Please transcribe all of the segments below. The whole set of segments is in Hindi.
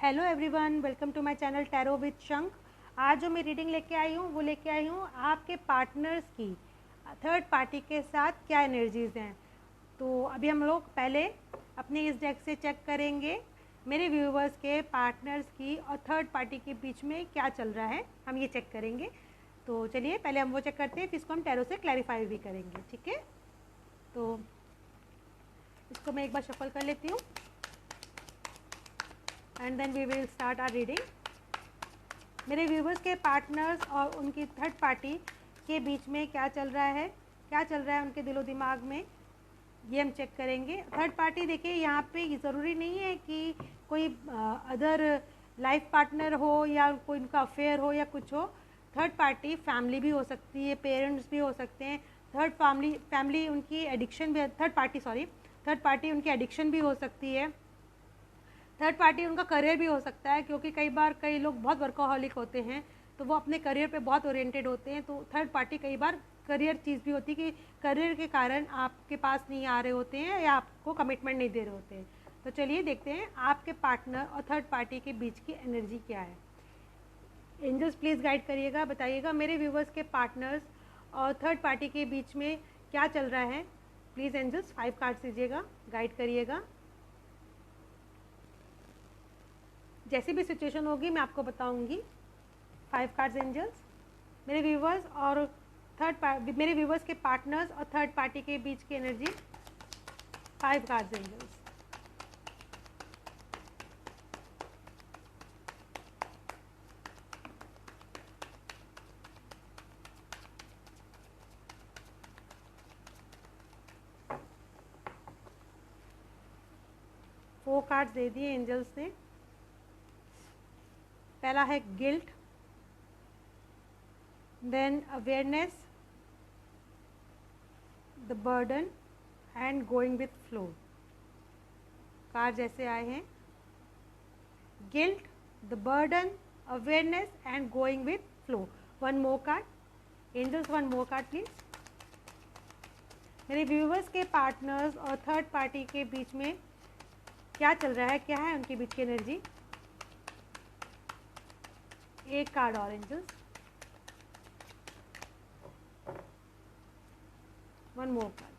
Hello everyone, welcome to my channel tarot with Shankh. आज जो मैं रीडिंग लेके आई हूँ वो लेके आई हूँ आपके पार्टनर्स की थर्ड पार्टी के साथ क्या एनर्जीज़ हैं। तो अभी हम लोग पहले अपने इस डेक से चेक करेंगे मेरे व्यूवर्स के पार्टनर्स की और थर्ड पार्टी के बीच में क्या चल रहा है, हम ये चेक करेंगे। तो चलिए पहले हम वो चेक करते हैं, फिर इसको हम टैरो से क्लैरिफाई भी करेंगे, ठीक है। तो इसको मैं एक बार शफल कर लेती हूँ and then we will start our reading. मेरे व्यूवर्स के पार्टनर्स और उनकी थर्ड पार्टी के बीच में क्या चल रहा है, उनके दिलो दिमाग में, ये हम चेक करेंगे। थर्ड पार्टी देखिए, यहाँ पे ज़रूरी नहीं है कि कोई अदर लाइफ पार्टनर हो या कोई उनका अफेयर हो या कुछ हो। थर्ड पार्टी फैमिली भी हो सकती है, पेरेंट्स भी हो सकते हैं। थर्ड फैमिली उनकी एडिक्शन भी, थर्ड पार्टी उनकी एडिक्शन भी हो सकती है। थर्ड पार्टी उनका करियर भी हो सकता है, क्योंकि कई लोग बहुत वर्कोहॉलिक होते हैं तो वो अपने करियर पे बहुत ओरिएंटेड होते हैं। तो थर्ड पार्टी कई बार करियर चीज़ भी होती है कि करियर के कारण आपके पास नहीं आ रहे होते हैं या आपको कमिटमेंट नहीं दे रहे होते हैं। तो चलिए देखते हैं आपके पार्टनर और थर्ड पार्टी के बीच की एनर्जी क्या है। एंजल्स प्लीज़ गाइड करिएगा, बताइएगा मेरे व्यूवर्स के पार्टनर्स और थर्ड पार्टी के बीच में क्या चल रहा है। प्लीज़ एंजल्स 5 कार्ड्स दीजिएगा, गाइड करिएगा। जैसी भी सिचुएशन होगी मैं आपको बताऊंगी। 5 कार्ड्स एंजल्स, मेरे व्यूवर्स और मेरे व्यूवर्स के पार्टनर्स और थर्ड पार्टी के बीच की energy. 5 cards angels. Four cards दे दिए एंजल्स ने। पहला है guilt, then awareness, the burden and going with flow. Card जैसे आए हैं, guilt, the burden, awareness and going with flow. One more card angels, one more card please. मेरे व्यूवर्स के पार्टनर्स और थर्ड पार्टी के बीच में क्या चल रहा है, क्या है उनके बीच की एनर्जी। एक कार्ड और एंजल्स, वन मोर कार्ड।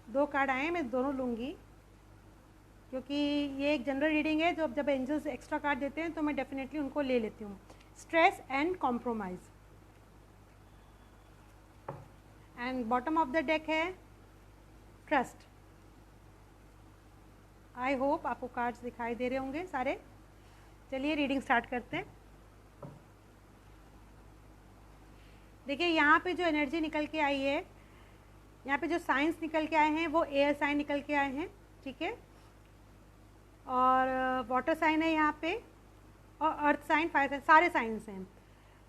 दो कार्ड आए हैं, मैं दोनों लूँगी क्योंकि ये एक जनरल रीडिंग है। जब एंजल्स एक्स्ट्रा कार्ड देते हैं तो मैं डेफिनेटली उनको ले लेती हूँ। Stress and compromise. And bottom of the deck है ट्रस्ट। आई होप आपको कार्ड्स दिखाई दे रहे होंगे सारे। चलिए रीडिंग स्टार्ट करते हैं। देखिए यहाँ पे जो एनर्जी निकल के आई है, यहाँ पे जो साइंस निकल के आए हैं वो एयर साइन निकल के आए हैं, ठीक है। और वाटर साइन है यहाँ पे, और अर्थ साइन, फायर साइन, सारे साइंस हैं।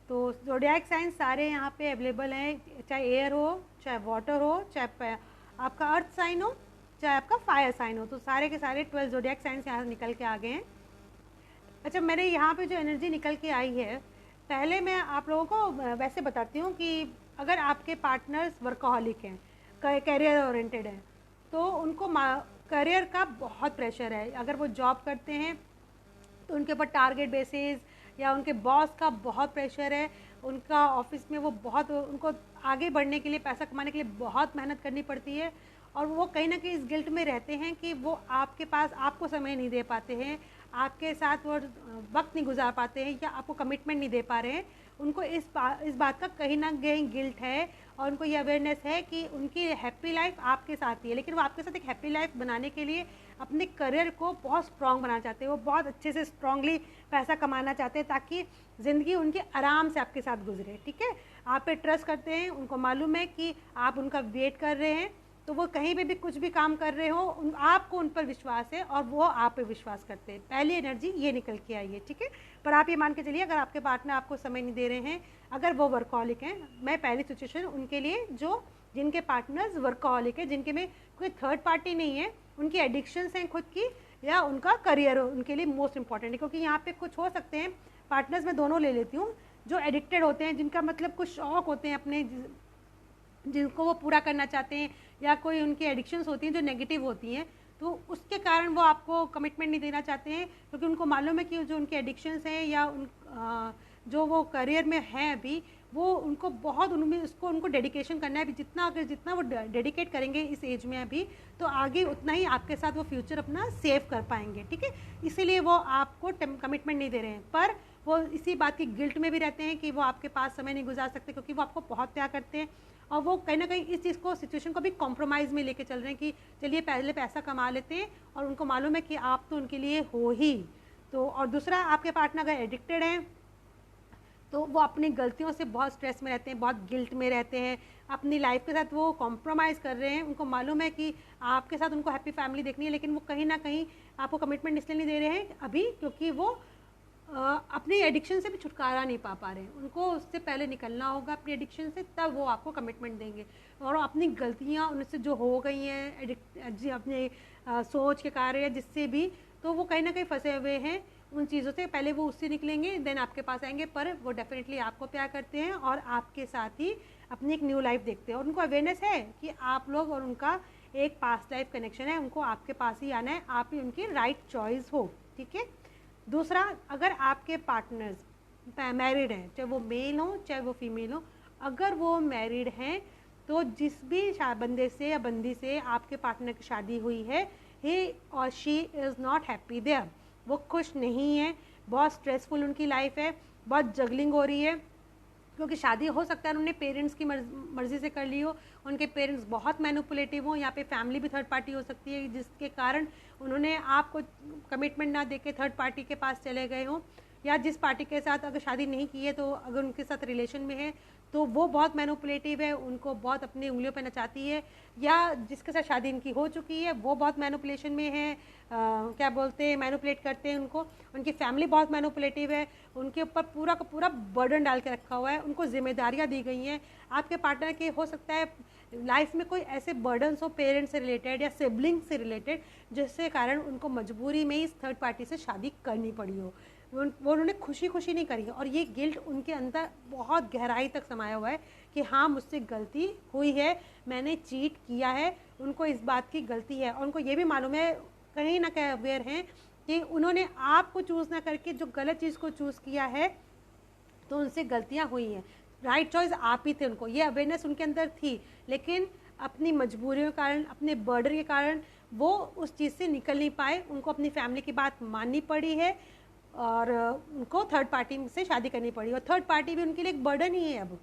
तो ज़ोडिएक साइंस सारे यहाँ पे अवेलेबल हैं, चाहे एयर हो, चाहे वाटर हो, चाहे आपका अर्थ साइन हो, चाहे आपका फायर साइन हो। तो सारे के सारे 12 ज़ोडिएक साइंस यहाँ निकल के आ गए हैं। अच्छा, मेरे यहाँ पे जो एनर्जी निकल के आई है, पहले मैं आप लोगों को वैसे बताती हूँ कि अगर आपके पार्टनर्स वर्कोहॉलिक हैं, कैरियर ओरिएंटेड हैं, तो उनको करियर का बहुत प्रेशर है। अगर वो जॉब करते हैं तो उनके ऊपर टारगेट बेसिस या उनके बॉस का बहुत प्रेशर है। उनका ऑफिस में वो बहुत, उनको आगे बढ़ने के लिए, पैसा कमाने के लिए बहुत मेहनत करनी पड़ती है, और वो कहीं ना कहीं इस गिल्ट में रहते हैं कि वो आपके पास आपको समय नहीं दे पाते हैं, आपके साथ वो वक्त नहीं गुजार पाते हैं, या आपको कमिटमेंट नहीं दे पा रहे हैं। उनको इस बात का कहीं ना कहीं गिल्ट है, और उनको ये अवेयरनेस है कि उनकी हैप्पी लाइफ आपके साथ ही है, लेकिन वो आपके साथ एक हैप्पी लाइफ बनाने के लिए अपने करियर को बहुत स्ट्रॉन्ग बनाना चाहते हैं। वो बहुत अच्छे से स्ट्रांगली पैसा कमाना चाहते हैं ताकि ज़िंदगी उनकी आराम से आपके साथ गुजरे, ठीक है। आप पे ट्रस्ट करते हैं, उनको मालूम है कि आप उनका वेट कर रहे हैं, तो वो कहीं पे भी कुछ भी काम कर रहे हो, आपको उन पर विश्वास है और वो आप पे विश्वास करते हैं। पहली एनर्जी ये निकल के आई है, ठीक है। पर आप ये मान के चलिए, अगर आपके पार्टनर आपको समय नहीं दे रहे हैं, अगर वो वर्कहॉलिक हैं, मैं पहली सिचुएशन उनके लिए, जिनके पार्टनर्स वर्कहॉलिक है, जिनके में कोई थर्ड पार्टी नहीं है, उनकी एडिक्शंस हैं खुद की, या उनका करियर उनके लिए मोस्ट इंपॉर्टेंट है। क्योंकि यहाँ पे कुछ हो सकते हैं पार्टनर्स, मैं दोनों ले लेती हूँ, जो एडिक्टेड होते हैं, जिनका मतलब कुछ शौक होते हैं अपने जिनको वो पूरा करना चाहते हैं, या कोई उनकी एडिक्शंस होती हैं जो नेगेटिव होती हैं, तो उसके कारण वो आपको कमिटमेंट नहीं देना चाहते हैं, क्योंकि उनको मालूम है कि जो उनके एडिक्शंस हैं या जो वो करियर में हैं अभी, वो उनको बहुत उनमें उसको उनको डेडिकेशन करना है अभी। जितना वो डेडिकेट करेंगे इस एज में अभी, तो आगे उतना ही आपके साथ वो फ्यूचर अपना सेव कर पाएंगे, ठीक है। इसीलिए वो आपको कमिटमेंट नहीं दे रहे हैं, पर वो इसी बात की गिल्ट में भी रहते हैं कि वो आपके पास समय नहीं गुजार सकते, क्योंकि वो आपको बहुत प्यार करते हैं। और वो कहीं ना कहीं इस चीज़ को, सिचुएशन को भी कॉम्प्रोमाइज़ में लेके चल रहे हैं कि चलिए पहले पैसा कमा लेते हैं, और उनको मालूम है कि आप तो उनके लिए हो ही। तो और दूसरा, आपके पार्टनर अगर एडिक्टेड हैं तो वो अपनी गलतियों से बहुत स्ट्रेस में रहते हैं, बहुत गिल्ट में रहते हैं, अपनी लाइफ के साथ वो कॉम्प्रोमाइज़ कर रहे हैं। उनको मालूम है कि आपके साथ उनको हैप्पी फैमिली देखनी है, लेकिन वो कहीं ना कहीं आपको कमिटमेंट इसलिए नहीं दे रहे हैं अभी, क्योंकि वो अपनी एडिक्शन से भी छुटकारा नहीं पा रहे हैं। उनको उससे पहले निकलना होगा अपनी एडिक्शन से, तब वो आपको कमिटमेंट देंगे। और अपनी गलतियाँ उनसे जो हो गई हैं अपने सोच के कार्य या जिससे भी, तो वो कहीं ना कहीं फंसे हुए हैं उन चीज़ों से। पहले वो उससे निकलेंगे, देन आपके पास आएंगे, पर वो डेफिनेटली आपको प्यार करते हैं और आपके साथ ही अपनी एक न्यू लाइफ देखते हैं। और उनको अवेयरनेस है कि आप लोग और उनका एक पास्ट लाइफ कनेक्शन है, उनको आपके पास ही आना है, आप ही उनकी राइट चॉइस हो, ठीक है। दूसरा, अगर आपके पार्टनर्स मैरिड हैं, चाहे वो मेल हो चाहे वो फीमेल हो, अगर वो मैरिड हैं तो जिस भी बंदे से या बंदी से आपके पार्टनर की शादी हुई है, ही और she is not happy there, वो खुश नहीं है, बहुत स्ट्रेसफुल उनकी लाइफ है, बहुत जगलिंग हो रही है, क्योंकि शादी हो सकता है उन्होंने पेरेंट्स की मर्जी से कर ली हो, उनके पेरेंट्स बहुत मैनिपुलेटिव हो, यहाँ पे फैमिली भी थर्ड पार्टी हो सकती है, जिसके कारण उन्होंने आपको कमिटमेंट ना देके थर्ड पार्टी के पास चले गए हों, या जिस पार्टी के साथ अगर शादी नहीं की है तो अगर उनके साथ रिलेशन में है तो वो बहुत मैनिपुलेटिव है, उनको बहुत अपनी उंगलियों पे नचाती है, या जिसके साथ शादी इनकी हो चुकी है वो बहुत मैनिपुलेशन में है, क्या बोलते हैं, मैनिपुलेट करते हैं उनको, उनकी फैमिली बहुत मैनिपुलेटिव है, उनके ऊपर पूरा का पूरा बर्डन डाल के रखा हुआ है, उनको जिम्मेदारियां दी गई हैं। आपके पार्टनर के हो सकता है लाइफ में कोई ऐसे बर्डन्स हो पेरेंट्स से रिलेटेड या सिबलिंग से रिलेटेड, जिससे कारण उनको मजबूरी में इस थर्ड पार्टी से शादी करनी पड़ी हो, वो उन्होंने खुशी खुशी नहीं करी है, और ये गिल्ट उनके अंदर बहुत गहराई तक समाया हुआ है कि हाँ मुझसे गलती हुई है, मैंने चीट किया है, उनको इस बात की गलती है। और उनको ये भी मालूम है, कहीं ना कहीं अवेयर हैं कि उन्होंने आपको चूज़ ना करके जो गलत चीज़ को चूज़ किया है, तो उनसे गलतियाँ हुई हैं, राइट चॉइस आप ही थे। उनको ये अवेयरनेस उनके अंदर थी, लेकिन अपनी मजबूरियों के कारण, अपने बर्डर के कारण वो उस चीज़ से निकल नहीं पाए, उनको अपनी फैमिली की बात माननी पड़ी है और उनको थर्ड पार्टी से शादी करनी पड़ी, और थर्ड पार्टी भी उनके लिए एक बर्डन ही है अब,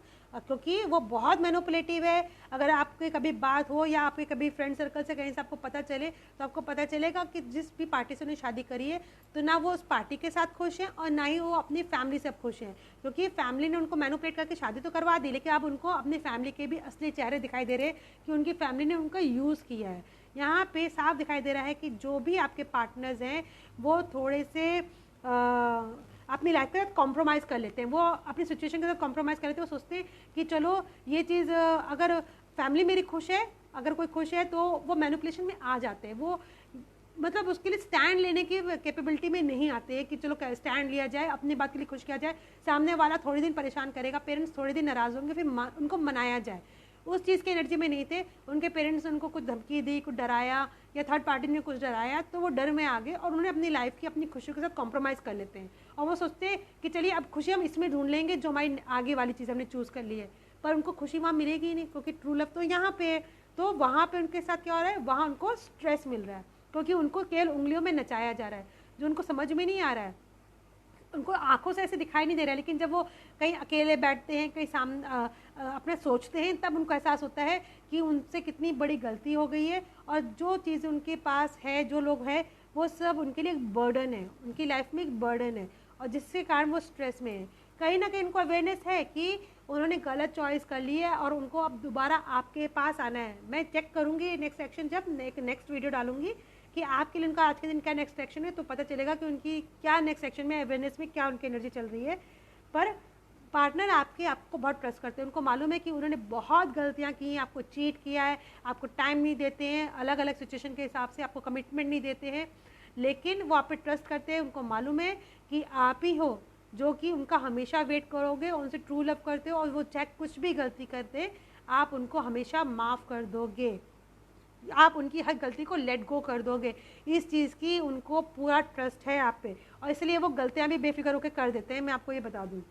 क्योंकि वो बहुत मैनिपुलेटिव है। अगर आपकी कभी बात हो या आपके कभी फ्रेंड सर्कल से कहीं से आपको पता चले, तो आपको पता चलेगा कि जिस भी पार्टी से उन्हें शादी करी है, तो ना वो उस पार्टी के साथ खुश हैं और ना ही वो अपनी फैमिली से खुश हैं, क्योंकि फैमिली ने उनको मैनिपुलेट करके शादी तो करवा दी, लेकिन अब उनको अपनी फैमिली के भी असली चेहरे दिखाई दे रहे हैं कि उनकी फैमिली ने उनका यूज़ किया है। यहाँ पे साफ दिखाई दे रहा है कि जो भी आपके पार्टनर्स हैं वो थोड़े से अपनी लाइफ के साथ कॉम्प्रोमाइज़ कर लेते हैं, वो अपनी सिचुएशन के साथ कॉम्प्रोमाइज़ कर लेते हैं। वो सोचते हैं कि चलो ये चीज़ अगर फैमिली मेरी खुश है, अगर कोई खुश है, तो वो मैनिपुलेशन में आ जाते हैं। वो मतलब उसके लिए स्टैंड लेने की कैपेबिलिटी में नहीं आते हैं कि चलो स्टैंड लिया जाए, अपनी बात के लिए खुश किया जाए, सामने वाला थोड़े दिन परेशान करेगा, पेरेंट्स थोड़े दिन नाराज़ होंगे, फिर उनको मनाया जाए, उस चीज़ की एनर्जी में नहीं थे। उनके पेरेंट्स ने उनको कुछ धमकी दी, कुछ डराया, या थर्ड पार्टी ने कुछ डराया, तो वो डर में आ गए और उन्होंने अपनी लाइफ की अपनी खुशियों के साथ कॉम्प्रोमाइज़ कर लेते हैं, और वो सोचते हैं कि चलिए अब खुशी हम इसमें ढूंढ लेंगे जो हमारी आगे वाली चीज़ हमने चूज़ कर ली है, पर उनको खुशी वहाँ मिलेगी ही नहीं, क्योंकि ट्रू लव तो यहाँ पे है। तो वहाँ पे उनके साथ क्या हो रहा है, वहाँ उनको स्ट्रेस मिल रहा है, क्योंकि उनको केवल उंगलियों में नचाया जा रहा है, जो उनको समझ में नहीं आ रहा है, उनको आंखों से ऐसे दिखाई नहीं दे रहा है, लेकिन जब वो कहीं अकेले बैठते हैं, कहीं सामने अपना सोचते हैं, तब उनको एहसास होता है कि उनसे कितनी बड़ी गलती हो गई है, और जो चीज़ उनके पास है, जो लोग हैं, वो सब उनके लिए एक बर्डन है, उनकी लाइफ में एक बर्डन है, और जिसके कारण वो स्ट्रेस में है। कहीं ना कहीं उनको अवेयरनेस है कि उन्होंने गलत चॉइस कर ली है और उनको अब दोबारा आपके पास आना है। मैं चेक करूँगी नेक्स्ट एक्शन, जब नेक्स्ट वीडियो डालूंगी कि आपके लिए उनका आज के दिन क्या नेक्स्ट एक्शन है, तो पता चलेगा कि उनकी क्या नेक्स्ट एक्शन में अवेयरनेस में क्या उनकी एनर्जी चल रही है। पर पार्टनर आपको बहुत ट्रस्ट करते हैं, उनको मालूम है कि उन्होंने बहुत गलतियां की हैं, आपको चीट किया है, आपको टाइम नहीं देते हैं, अलग अलग सिचुएशन के हिसाब से आपको कमिटमेंट नहीं देते हैं, लेकिन वो आप पे ट्रस्ट करते हैं। उनको मालूम है कि आप ही हो जो कि उनका हमेशा वेट करोगे और उनसे ट्रू लव करते हो, और वो चाहे कुछ भी गलती करते आप उनको हमेशा माफ़ कर दोगे, आप उनकी हर गलती को लेट गो कर दोगे। इस चीज़ की उनको पूरा ट्रस्ट है आप पे, और इसलिए वो गलतियाँ भी बेफिक्र होकर कर देते हैं। मैं आपको ये बता दूँ,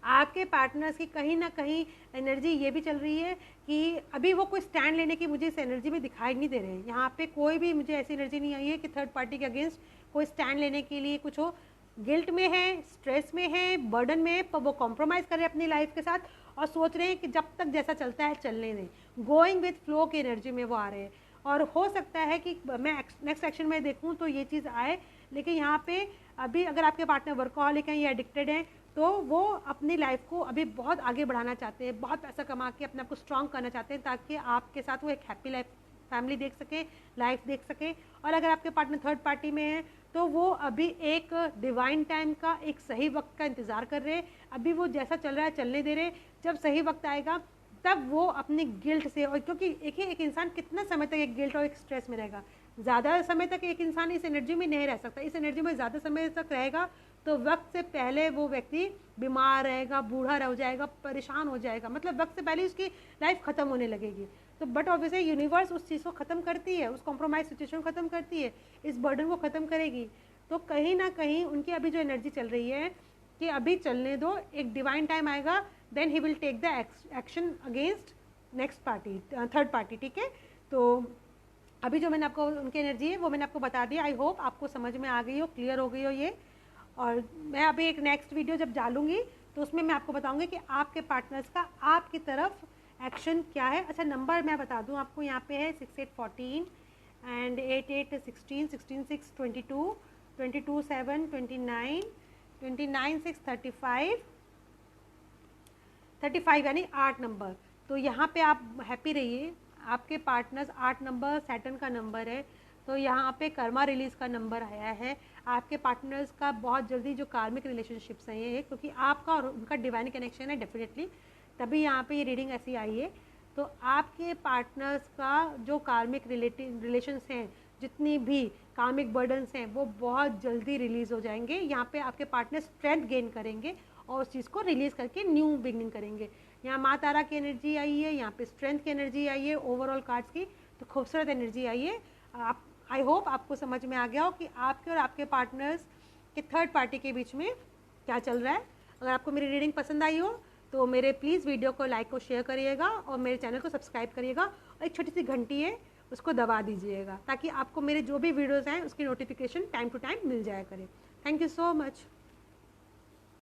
आपके पार्टनर्स की कहीं ना कहीं एनर्जी ये भी चल रही है कि अभी वो कोई स्टैंड लेने की मुझे इस एनर्जी में दिखाई नहीं दे रहे हैं। यहाँ पे कोई भी मुझे ऐसी एनर्जी नहीं आई है कि थर्ड पार्टी के अगेंस्ट कोई स्टैंड लेने के लिए कुछ हो। गिल्ट में है, स्ट्रेस में है, बर्डन में है, पर वो कॉम्प्रोमाइज़ कर रहे हैं अपनी लाइफ के साथ और सोच रहे हैं कि जब तक जैसा चलता है चलने दें। गोइंग विथ फ्लो की एनर्जी में वो आ रहे हैं, और हो सकता है कि मैं नेक्स्ट एक्शन में देखूँ तो ये चीज़ आए। लेकिन यहाँ पे अभी अगर आपके पार्टनर वर्कहॉलिक हैं या एडिक्टेड हैं तो वो अपनी लाइफ को अभी बहुत आगे बढ़ाना चाहते हैं, बहुत पैसा कमा के अपने आप को स्ट्रॉन्ग करना चाहते हैं ताकि आपके साथ वो एक हैप्पी लाइफ फैमिली देख सके, लाइफ देख सके। और अगर आपके पार्टनर थर्ड पार्टी में है तो वो अभी एक डिवाइन टाइम का, एक सही वक्त का इंतज़ार कर रहे हैं। अभी वो जैसा चल रहा है चलने दे रहे, जब सही वक्त आएगा तब वो अपने गिल्ट से, और क्योंकि एक इंसान कितना समय तक एक गिल्ट और एक स्ट्रेस में रहेगा, ज़्यादा समय तक एक इंसान इस एनर्जी में नहीं रह सकता। इस एनर्जी में ज़्यादा समय तक रहेगा तो वक्त से पहले वो व्यक्ति बीमार रहेगा, बूढ़ा रह जाएगा, परेशान हो जाएगा, मतलब वक्त से पहले उसकी लाइफ ख़त्म होने लगेगी। तो बट ऑब्वियसली यूनिवर्स उस चीज़ को ख़त्म करती है, उस कॉम्प्रोमाइज सिचुएशन को ख़त्म करती है, इस बर्डन को ख़त्म करेगी। तो कहीं ना कहीं उनकी अभी जो एनर्जी चल रही है कि अभी चलने दो, एक डिवाइन टाइम आएगा, then he will take the action against next party, third party. ठीक है, तो अभी जो मैंने आपको उनकी एनर्जी है वो मैंने आपको बता दिया। आई होप आपको समझ में आ गई हो, क्लियर हो गई हो ये। और मैं अभी एक नेक्स्ट वीडियो जब डालूंगी तो उसमें मैं आपको बताऊंगी कि आपके पार्टनर्स का आपकी तरफ एक्शन क्या है। अच्छा, नंबर मैं बता दूं आपको, यहाँ पे है 6814 एंड 8816, 166, 22, 227, 29, 296, 35 यानी 8 नंबर। तो यहाँ पे आप हैप्पी रहिए। आपके पार्टनर्स 8 नंबर सैटर्न का नंबर है, तो यहाँ पे कर्मा रिलीज का नंबर आया है। आपके पार्टनर्स का बहुत जल्दी जो कार्मिक रिलेशनशिप्स हैं ये, क्योंकि आपका और उनका डिवाइन कनेक्शन है डेफिनेटली, तभी यहाँ पे ये रीडिंग ऐसी आई है। तो आपके पार्टनर्स का जो कार्मिक रिलेशंस हैं, जितनी भी कार्मिक बर्डन्स हैं, वो बहुत जल्दी रिलीज़ हो जाएंगे। यहाँ पे आपके पार्टनर स्ट्रेंथ गेन करेंगे और उस चीज़ को रिलीज़ करके न्यू बिगनिंग करेंगे। यहाँ माँ तारा की एनर्जी आई है, यहाँ पे स्ट्रेंथ की एनर्जी आई है, ओवरऑल कार्ड्स की तो खूबसूरत एनर्जी आई है। आप, आई होप आपको समझ में आ गया हो कि आपके और आपके पार्टनर्स के थर्ड पार्टी के बीच में क्या चल रहा है। अगर आपको मेरी रीडिंग पसंद आई हो तो मेरे प्लीज़ वीडियो को लाइक और शेयर करिएगा और मेरे चैनल को सब्सक्राइब करिएगा, और एक छोटी सी घंटी है उसको दबा दीजिएगा ताकि आपको मेरे जो भी वीडियोज़ हैं उसकी नोटिफिकेशन टाइम टू टाइम मिल जाया करे। Thank you so much.